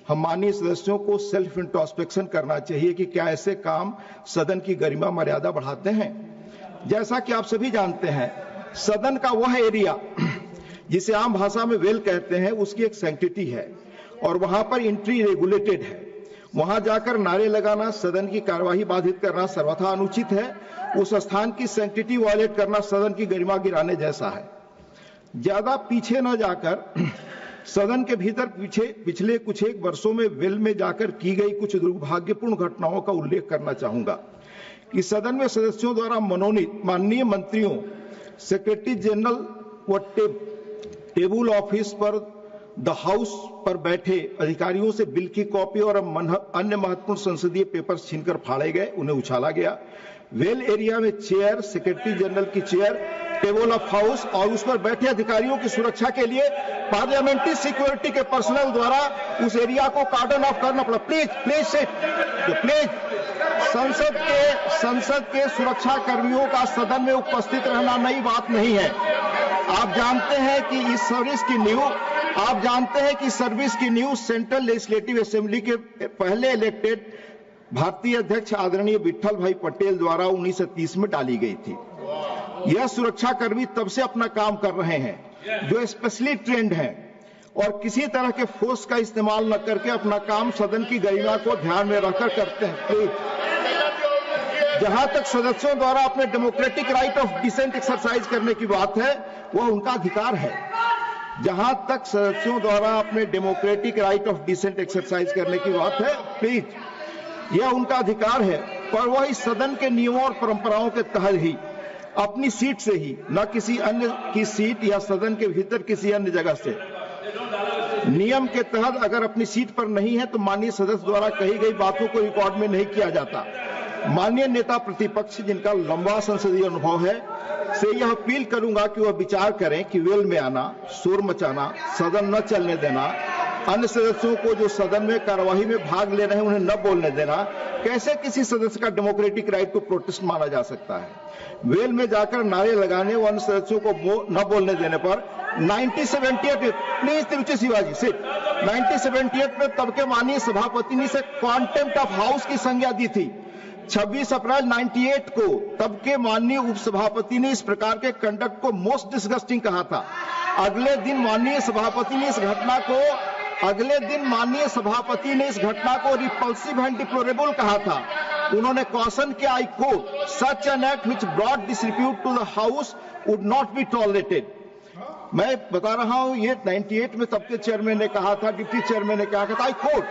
हम माननीय सदस्यों को सेल्फ इंट्रोस्पेक्शन करना चाहिए कि क्या ऐसे काम सदन की गरिमा मर्यादा बढ़ाते हैं। जैसा कि आप सभी जानते हैं, सदन का वह एरिया जिसे आम भाषा में वेल कहते हैं, उसकी एक सैंक्टिटी है और वहां पर एंट्री रेगुलेटेड है। वहां जाकर नारे लगाना, सदन की कार्यवाही बाधित करना सर्वथा अनुचित है। उस स्थान की सैंक्टिटी वायलेट करना सदन की गरिमा गिराने जैसा है। ज्यादा पीछे न जाकर सदन के भीतर पिछले कुछ एक वर्षों में वेल में जाकर की गई कुछ दुर्भाग्यपूर्ण घटनाओं का उल्लेख करना चाहूंगा कि सदन में सदस्यों द्वारा मनोनीत माननीय मंत्रियों, सेक्रेटरी जनरल व टेबल ऑफिस पर द हाउस पर बैठे अधिकारियों से बिल की कॉपी और अन्य महत्वपूर्ण संसदीय पेपर्स छीनकर फाड़े गए, उन्हें उछाला गया। वेल एरिया में चेयर, सेक्रेटरी जनरल की चेयर, टेबल ऑफ हाउस और उस पर बैठे अधिकारियों की सुरक्षा के लिए पार्लियामेंट्री सिक्योरिटी के पर्सनल द्वारा उस एरिया को कार्डन ऑफ करना पड़ा। प्लीज संसद के सुरक्षा कर्मियों का सदन में उपस्थित रहना नई बात नहीं है। आप जानते हैं कि इस सर्विस की न्यू सेंट्रल लेजिस्लेटिव असेंबली के पहले इलेक्टेड भारतीय अध्यक्ष आदरणीय विट्ठल भाई पटेल द्वारा 1930 में डाली गई थी। यह सुरक्षा कर्मी तब से अपना काम कर रहे हैं जो स्पेशली ट्रेंड हैं और किसी तरह के फोर्स का इस्तेमाल न करके अपना काम सदन की गरिमा को ध्यान में रखकर करते हैं। जहां तक सदस्यों द्वारा अपने democratic right of dissent exercise करने की बात है, वह उनका अधिकार है। जहां तक सदस्यों द्वारा अपने democratic right of dissent exercise करने की बात है, प्लीज, यह उनका अधिकार है, पर वह इस सदन के नियमों और परंपराओं के तहत ही अपनी सीट से ही, न किसी अन्य की सीट या सदन के भीतर किसी अन्य जगह से। नियम के तहत अगर अपनी सीट पर नहीं है तो माननीय सदस्य द्वारा कही गई बातों को रिकॉर्ड में नहीं किया जाता। माननीय नेता प्रतिपक्ष जिनका लंबा संसदीय अनुभव है से यह अपील करूंगा कि वह विचार करें कि वेल में आना, शोर मचाना, सदन न चलने देना, अन्य सदस्यों को जो सदन में कार्यवाही में भाग ले रहे हैं उन्हें न बोलने देना, कैसे किसी सदस्य का डेमोक्रेटिक राइट टू प्रोटेस्ट माना जा सकता है। वेल में जाकर नारे लगाने व अन्य सदस्यों को न बोलने देने पर 1978 प्लीज तिरुचि शिवाजी सिट 1978 में तब के माननीय सभापति ने इसे कॉन्टेम्प्ट ऑफ हाउस की संज्ञा दी थी। 26 अप्रैल 98 को तब के माननीय उपसभापति ने इस प्रकार के कंडक्ट को मोस्ट डिसगस्टिंग कहा था। अगले दिन माननीय सभापति ने इस घटना को रिपल्सिव एंड डिप्लोरेबल कहा था। उन्होंने कॉशन किया, I quote, such an act which brought disrepute to the house would not be tolerated. मैं बता रहा हूं, ये 98 में तब के चेयरमैन ने कहा था, डिप्टी चेयरमैन ने कहा था, आई कोट।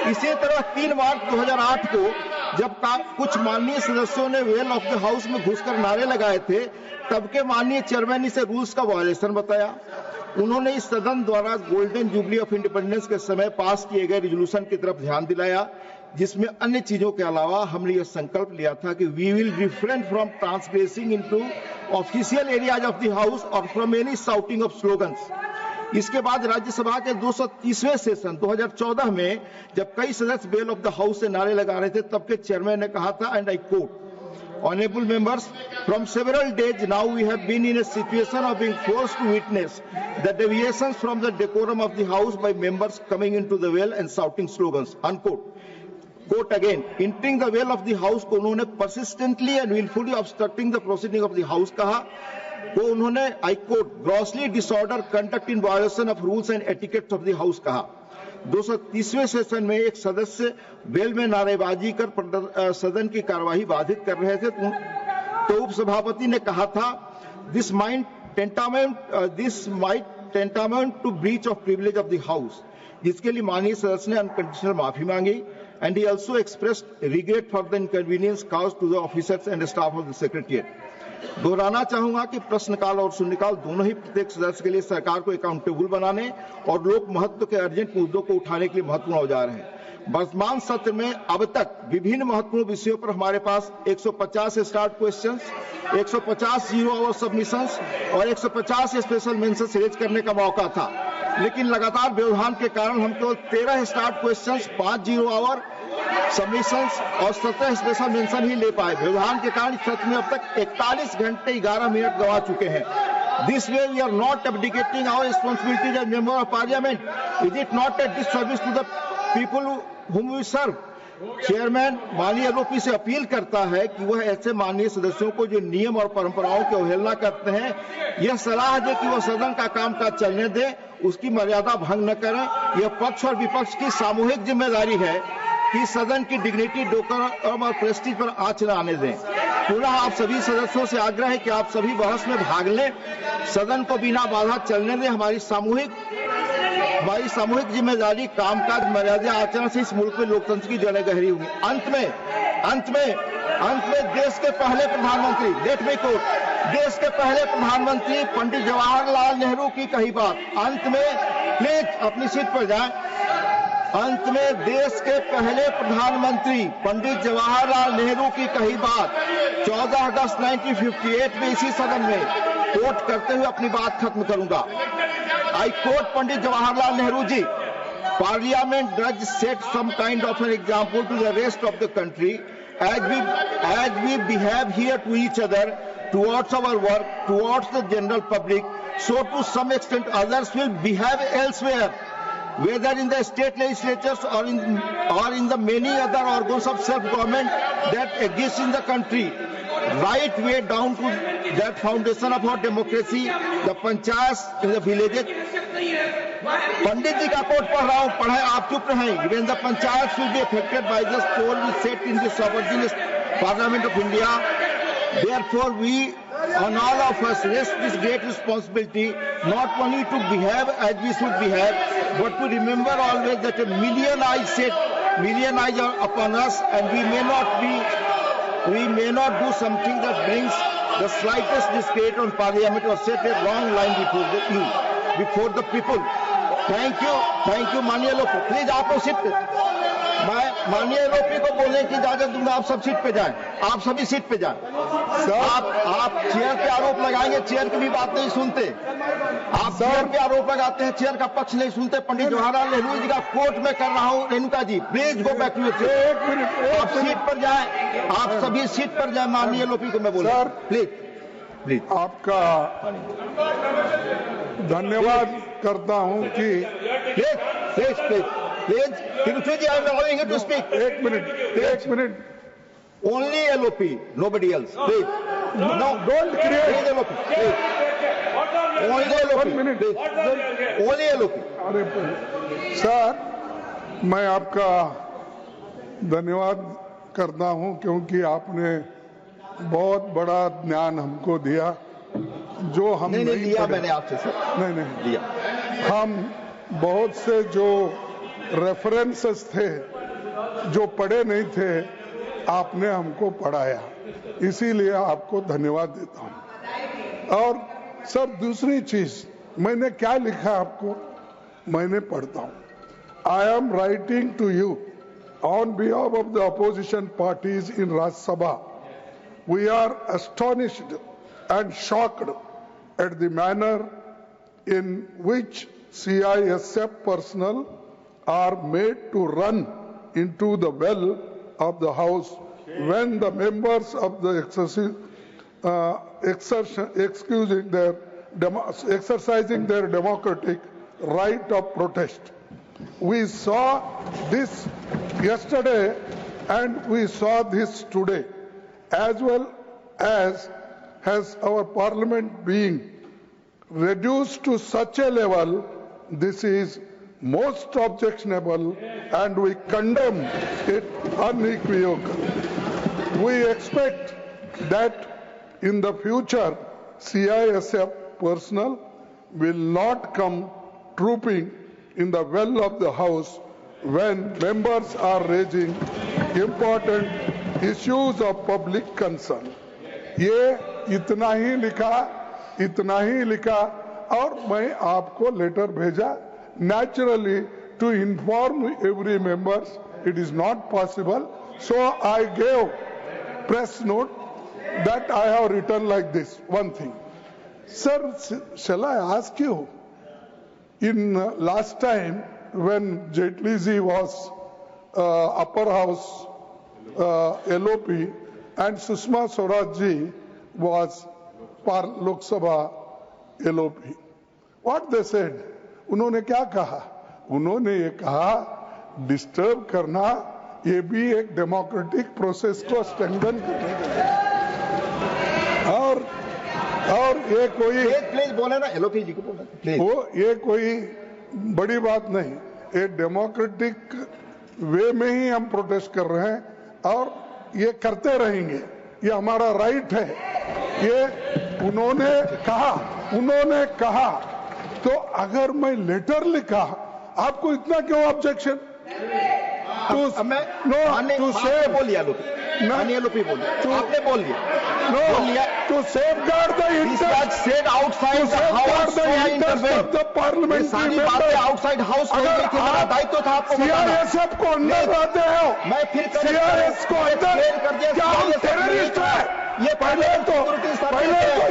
इसी तरह 3 मार्च 2008 को जब कुछ माननीय सदस्यों ने वेल ऑफ द हाउस में घुसकर नारे लगाए थे, तब के माननीय चेयरमैन ने इसे रूल्स का वायलेशन बताया। उन्होंने इस सदन द्वारा गोल्डन जुबली ऑफ इंडिपेंडेंस के समय पास किए गए रिजोल्यूशन की तरफ ध्यान दिलाया, जिसमें अन्य चीजों के अलावा हमने यह संकल्प लिया था कि we will refrain from transgressing into official areas of the house और from any shouting of slogans. इसके बाद राज्यसभा के 230वें सेशन 2014 में जब कई सदस्य बेल ऑफ द हाउस से नारे लगा रहे थे, तब के चेयरमैन ने कहा था, and I quote, Honorable members, from several days now we have been in a situation of being forced to witness the deviations from the decorum of the House by members coming into the well and shouting slogans, unquote. Quote again, entering the well of the House को उन्होंने persistently and willfully obstructing the proceeding of the House कहा, वो उन्होंने I quote, grossly disorder conduct in violation of rules and etiquette of the House कहा। 230वें session में एक सदस्य bell में नारेबाजी कर सदन की कार्यवाही बाधित कर रहे थे, तो उपसभापति ने कहा था, this might tantamount to breach of privilege of the house, जिसके लिए माननीय सदस्य ने अनकंडीशनल माफी मांगी। And he also expressed regret for the inconvenience caused to the officers and staff of the secretariat. दोहराना चाहूंगा कि प्रश्नकाल और शून्यकाल दोनों ही प्रत्येक सदस्य के लिए सरकार को अकाउंटेबल बनाने और लोक महत्व के अर्जेंट मुद्दों को उठाने के लिए महत्वपूर्ण औजार हैं। वर्तमान सत्र में अब तक विभिन्न महत्वपूर्ण विषयों पर हमारे पास 150 start questions, 150 zero hour submissions और 150 स्पेशल मेंशंस रेज करने का मौका था, लेकिन लगातार व्यवधान के कारण हम केवल 13 start questions, 5 zero hour submissions और 17 स्पेशल मेंशन ही ले पाए। व्यवधान के कारण सत्र में अब तक 41 घंटे 11 मिनट गंवा चुके हैं। This way we are not abdicating our responsibilities as member of parliament. Is it not a disservice to the people whom we serve. Chairman माननीय एलओपी से अपील करता है कि वह ऐसे माननीय सदस्यों को जो नियम और परंपराओं की अवहेलना करते हैं, यह सलाह दे कि वह सदन का कामकाज चलने दे, उसकी मर्यादा भंग न करें। यह पक्ष और विपक्ष की सामूहिक जिम्मेदारी है कि सदन की डिग्निटी, डेकोरम और प्रेस्टीज पर आंच न आने दें। पुनः आप सभी सदस्यों से आग्रह है कि आप सभी बहस में भाग लें, सदन को बिना बाधा चलने दें। हमारी सामूहिक जिम्मेदारी कामकाज मर्यादा आचरण से इस मुल्क में लोकतंत्र की जड़ें गहरी होंगी। अंत में देश के पहले प्रधानमंत्री, लेट मी कोट, देश के पहले प्रधानमंत्री पंडित जवाहरलाल नेहरू की कही बात। अंत में प्लीज अपनी सीट पर जाएं। अंत में देश के पहले प्रधानमंत्री पंडित जवाहरलाल नेहरू की कही बात 14 अगस्त 1958 में इसी सदन में कोट करते हुए अपनी बात खत्म करूंगा। I quote Pandit Jawaharlal Nehru ji, Parliament does set some kind of an example to the rest of the country as we behave here to each other, towards our work, towards the general public, so to some extent others will behave elsewhere, whether in the state legislatures or in the many other organs of self-government that exist in the country, right way down to that foundation of our democracy, the panchayats in the villages. पंडित जी का coat पढ़ रहा हूं, पढ़े आप चुप रहें। When the panchayats will be affected by this poll we set in the sovereign Parliament of India, therefore we on all of us rest this great responsibility, not only to behave as we should behave, but to remember always that a million eyes are upon us, and we may not do something that brings the slightest discredit on Parliament or set a wrong line before the people. Thank you माननीय LOP. Please आप लोग seat पे, मैं माननीय LOP को बोलने की इजाजत दूंगा। आप सब सीट पे जाएं, आप सभी सीट पे जाएं। आप चेयर पे आरोप लगाएंगे, चेयर की भी बात नहीं सुनते। आप चेयर पे आरोप लगाते हैं, चेयर का पक्ष नहीं सुनते। पंडित जवाहरलाल नेहरू जी का कोट में कर रहा हूं। Renuka ji please go back to your seat. आप सीट पर जाएं, आप सभी सीट पर जाएं। माननीय एलओपी को मैं बोल रहा हूं, प्लीज आपका धन्यवाद करता हूं कि please Tiruchi ji I am allowing you to speak. एक minute only LOP, nobody else, please. No don't create LOP, only LOP. अरे सर, मैं आपका धन्यवाद करता हूं क्योंकि आपने बहुत बड़ा ज्ञान हमको दिया जो हम नहीं लिया मैंने आपसे सर। नहीं लिया। हम बहुत से जो रेफरेंसेस थे जो पढ़े नहीं थे, आपने हमको पढ़ाया, इसीलिए आपको धन्यवाद देता हूं। और सर दूसरी चीज, मैंने क्या लिखा आपको, मैंने पढ़ता हूं। I am writing to you on behalf of the opposition parties in Rajya Sabha. We are astonished and shocked at the manner in which CISF personnel are made to run into the well of the House when the members of the exercising their democratic right of protest. We saw this yesterday and we saw this today. As well as has our parliament being reduced to such a level, this is most objectionable and we condemn it unequivocally. We expect that in the future CISF personnel will not come trooping in the well of the House when members are raising important issues of public concern. ये इतना ही लिखा और मैं आपको letter भेजा। Naturally, to inform every members, it is not possible. So I gave press note that I have written like this. One thing, sir, shall I ask you? In last time when Jaitley ji was upper house LOP and Sushma Swaraj ji was Lok Sabha LOP. What they said? उन्होंने क्या कहा? उन्होंने ये कहा disturb करना ये भी एक डेमोक्रेटिक प्रोसेस को स्ट्रेंथन करने के लिए। और ये कोई प्लीज बोले ना, एलओपी जी को बोले प्लीज। वो ये कोई बड़ी बात नहीं, ये डेमोक्रेटिक वे में ही हम प्रोटेस्ट कर रहे हैं और ये करते रहेंगे, ये हमारा राइट है। ये उन्होंने कहा तो अगर मैं लेटर लिखा, आपको इतना क्यों ऑब्जेक्शन? टू सेव बोलिए एलओपी बोलिए, आपने बोल दिया to safeguard the interest said outside the house of the parliamentary सारी बातें आउटसाइड हाउस हो गई थी, मेरा दायित्व था आपको बताना। CRSF को अंदर लाते हो, मैं फिर CRS को अंदर, क्या हम टेररिस्ट है? ये पहले तो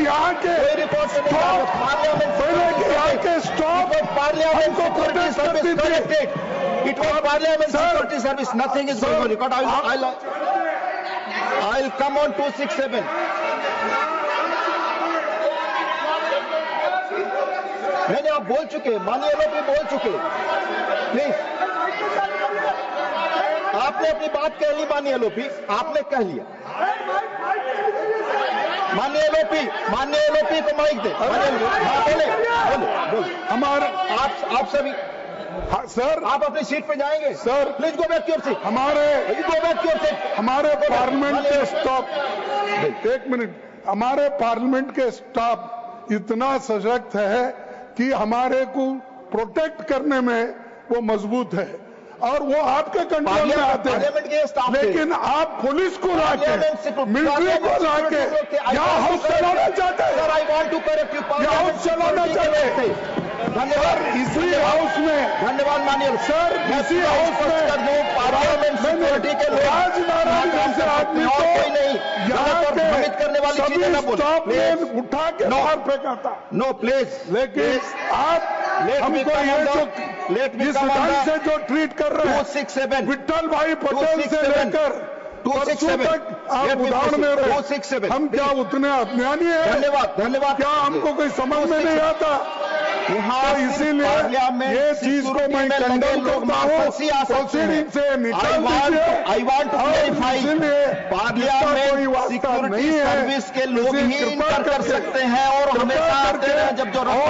यहाँ के यहाँ के stop parliament security service connected, it was parliament security service, nothing is going on record. I'll come on 267. नहीं, आप बोल चुके, माननीय एलओपी बोल चुके, प्लीज। आपने अपनी बात कह ली माननीय एलओपी, आपने कह लिया। माननीय एलओपी को माइक दे। बोले हमारे आप सभी, हाँ, सर आप अपनी सीट पे जाएंगे sir. Please go back your seat, हमारे गो बैक योर सीट। हमारे पार्लियामेंट के स्टाफ, एक मिनट, हमारे पार्लियामेंट के स्टाफ इतना सशक्त है कि हमारे को प्रोटेक्ट करने में वो मजबूत है और वो आपके कंट्रोल में आते हैं। लेकिन आप पुलिस को लाके, मिलिट्री को लाके यहाँ हाउस चलाना चाहते हैं, sir, I want to correct you, house चलाना चाहते हैं। धन्यवाद। इसी हाउस में, धन्यवाद माननीय सर, इसी हाउस में पार्लियामेंट सिक्योरिटी के लोग राजनारायण जैसे आदमी को कोई नहीं यहाँ भ्रमित करने वाली चीजें न बोले, उठा के बाहर फेंका था। No please. लेकिन आप हमको ये जो जिस ढंग से जो ट्रीट कर रहे हैं 267 विट्ठल भाई पटेल से लेकर 267 तक आप उदाहरण दे रहे हैं। 267 हम क्या उतने अज्ञानी है? धन्यवाद। क्या हमको कोई समझ में नहीं आता? तो इसीलिए ये चीज को मैं कंडेम करता हूँ, प्रोसीडिंग से निकाल दीजिए। I want to clarify, parliament security service के लोग ही इंटर कर सकते हैं और हमेशा आते हैं जब जरूरत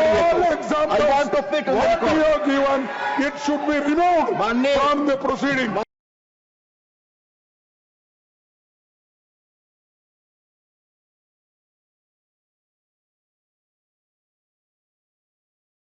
पड़े। I want to fit what you have given, it should be removed from the proceeding.